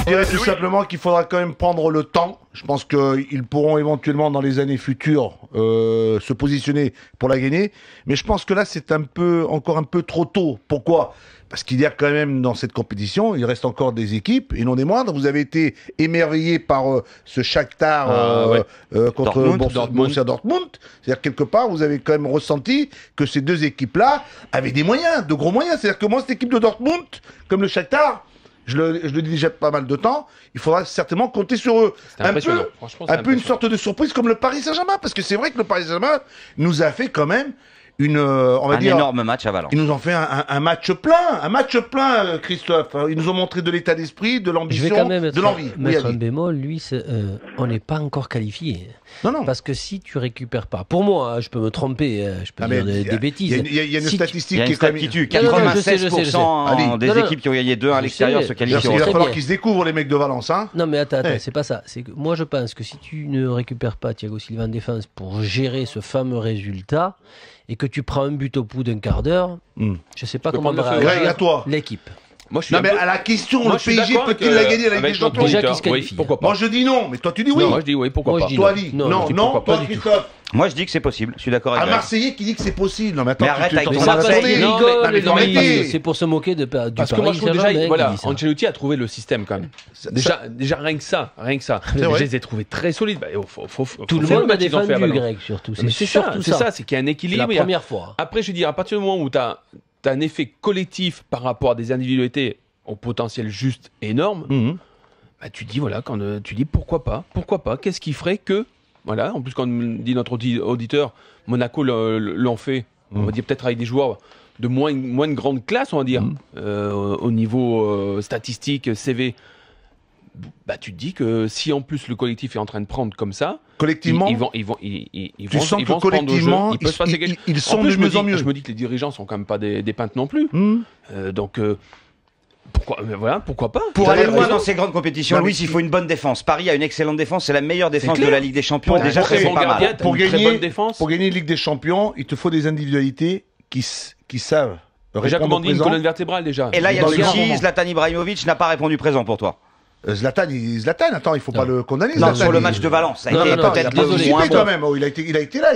dirais tout simplement qu'il faudra quand même prendre le temps. Je pense qu'ils pourront éventuellement dans les années futures se positionner pour la gagner. Mais je pense que là, c'est encore un peu trop tôt. Pourquoi ? Parce qu'il y a quand même dans cette compétition, il reste encore des équipes, et non des moindres. Vous avez été émerveillé par ce Shakhtar contre Borussia Dortmund. C'est-à-dire quelque part, vous avez quand même ressenti que ces deux équipes-là avaient des moyens, de gros moyens. C'est-à-dire que moi, cette équipe de Dortmund, comme le Shakhtar, je le dis déjà pas mal de temps, il faudra certainement compter sur eux. Un peu une sorte de surprise comme le Paris Saint-Germain, parce que c'est vrai que le Paris Saint-Germain nous a fait quand même un énorme match à Valence. Ils nous ont fait un match plein, Christophe. Ils nous ont montré de l'état d'esprit, de l'ambition, de l'envie. Mettre un bémol, lui, on n'est pas encore qualifié. Non. Parce que si tu récupères pas, pour moi, je peux me tromper, je peux dire des bêtises. Il y a une statistique qui est quand même... 96% des équipes qui ont gagné 2 à l'extérieur se qualifient. Il va falloir qu'ils se découvrent, les mecs de Valence. Hein. Non, mais attends, c'est pas ça. C'est que moi, je pense que si tu ne récupères pas Thiago Silva en défense pour gérer ce fameux résultat, et que tu prends un but au bout d'un quart d'heure, je sais pas comment va réagir l'équipe. Non, mais à la question, le PSG peut-il la gagner la Ligue des Champions? Déjà qui se qualifie. Pourquoi pas? Moi je dis non, mais toi tu dis oui. Non, moi je dis oui, pourquoi pas. Toi Ali, non, toi Christophe. Moi je dis que c'est possible, je suis d'accord avec un Marseillais qui dit que c'est possible. Non, mais attends, arrête avec ton Marseille. C'est pour se moquer du Paris. Parce que moi je trouve déjà, voilà, Ancelotti a trouvé le système quand même. Déjà rien que ça. Je les ai trouvés très solides. Tout le monde a défendu Greg surtout. C'est ça, c'est qu'il y a un équilibre. La première fois. Après je veux dire, à partir du moment où tu as un effet collectif par rapport à des individualités au potentiel juste énorme, bah tu dis voilà, quand tu dis pourquoi pas, qu'est-ce qui ferait que voilà, en plus quand on dit notre auditeur, Monaco l'ont fait, on va dire peut-être avec des joueurs de moins de grande classe, on va dire, au niveau statistique, CV. Bah tu te dis que si en plus le collectif est en train de prendre comme ça, collectivement, ils vont collectivement, ils sont de mieux en mieux. Je me dis que les dirigeants sont quand même pas des peintres non plus, donc. Pourquoi pas? Pour aller loin dans ces grandes compétitions, Louis, il faut une bonne défense. Paris a une excellente défense, c'est la meilleure défense de la Ligue des Champions. Déjà, c'est pas mal. Pour gagner une Ligue des Champions, il te faut des individualités qui savent. Déjà, comment on dit une colonne vertébrale déjà. Et là, il y a le souci, Zlatan Ibrahimovic n'a pas répondu présent pour toi. Zlatan, attends, il faut pas le condamner. Non, sur le match de Valence, ça a été peut-être moins quand même. Il a été là.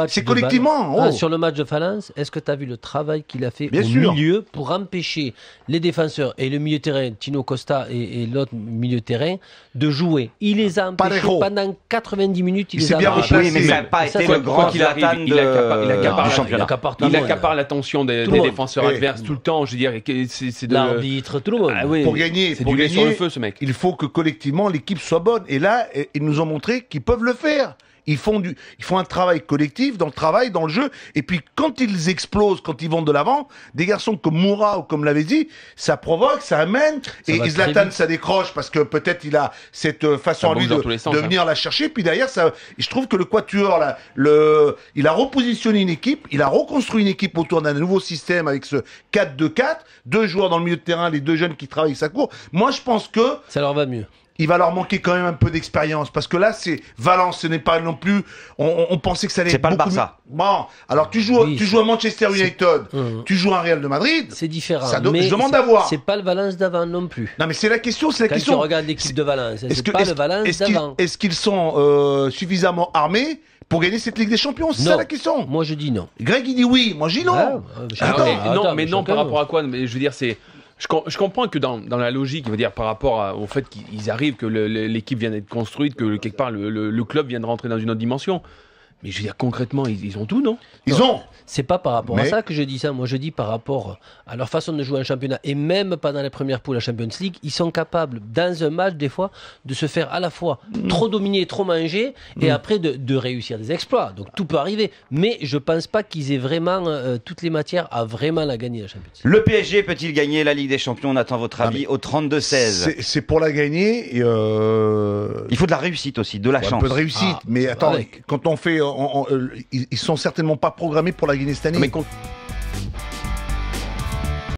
C'est collectivement. Sur le match de Valence, est-ce que tu as vu le travail qu'il a fait au milieu pour empêcher les défenseurs et le milieu terrain, Tino Costa et l'autre milieu terrain, de jouer? Il les a empêchés pendant 90 minutes. Il les a empêchés. Oui, mais ça n'a pas été le grand Zlatan du championnat. Il accapare l'attention des défenseurs adverses tout le temps. Je veux dire, c'est de l'arbitre, tout le monde. Pour gagner, c'est du lait sur le feu, ce mec. Il faut que collectivement l'équipe soit bonne. Et là, ils nous ont montré qu'ils peuvent le faire. Ils font un travail collectif dans le travail, dans le jeu. Et puis quand ils explosent, quand ils vont de l'avant, des garçons comme Moura ou comme Lavezzi, ça provoque, ça amène. Et Zlatan, ça décroche parce que peut-être il a cette façon à lui de venir la chercher. Puis derrière, je trouve que le Quatuor, là, il a repositionné une équipe, il a reconstruit une équipe autour d'un nouveau système avec ce 4-2-4, 2 joueurs dans le milieu de terrain, les 2 jeunes qui travaillent avec sa cour. Moi, je pense que ça leur va mieux. Il va leur manquer quand même un peu d'expérience parce que là c'est Valence, ce n'est pas non plus. On pensait que ça allait être beaucoup. C'est pas le Bon, Barça. alors tu joues à Manchester United, tu joues à Real de Madrid. C'est différent. Je demande d'avoir. C'est pas le Valence d'avant non plus. Non mais c'est la question, Quand tu regardes l'équipe de Valence, c'est pas le Valence d'avant. Est-ce qu'ils sont suffisamment armés pour gagner cette Ligue des Champions? C'est ça la question. Moi je dis non. Greg il dit oui, moi je dis non. Non, par rapport à quoi? Mais je veux dire c'est. Je comprends que dans la logique, par rapport au fait qu'ils arrivent, que l'équipe vient d'être construite, que quelque part le club vient de rentrer dans une autre dimension. Mais je veux dire, concrètement, ils ont tout, non? Ils ont. C'est pas par rapport à ça que je dis ça. Moi, je dis par rapport à leur façon de jouer en championnat. Et même pendant les premières poules à Champions League, ils sont capables, dans un match, des fois, de se faire à la fois trop dominer, trop manger, et après de réussir des exploits. Donc tout peut arriver. Mais je pense pas qu'ils aient vraiment toutes les matières à vraiment la gagner, la Champions League. Le PSG peut-il gagner la Ligue des Champions? On attend votre avis au 32-16. C'est pour la gagner. Il faut de la réussite aussi, de la chance. Un peu de réussite. Mais attends, quand on fait... ils sont certainement pas programmés pour la gagner cette année. Mais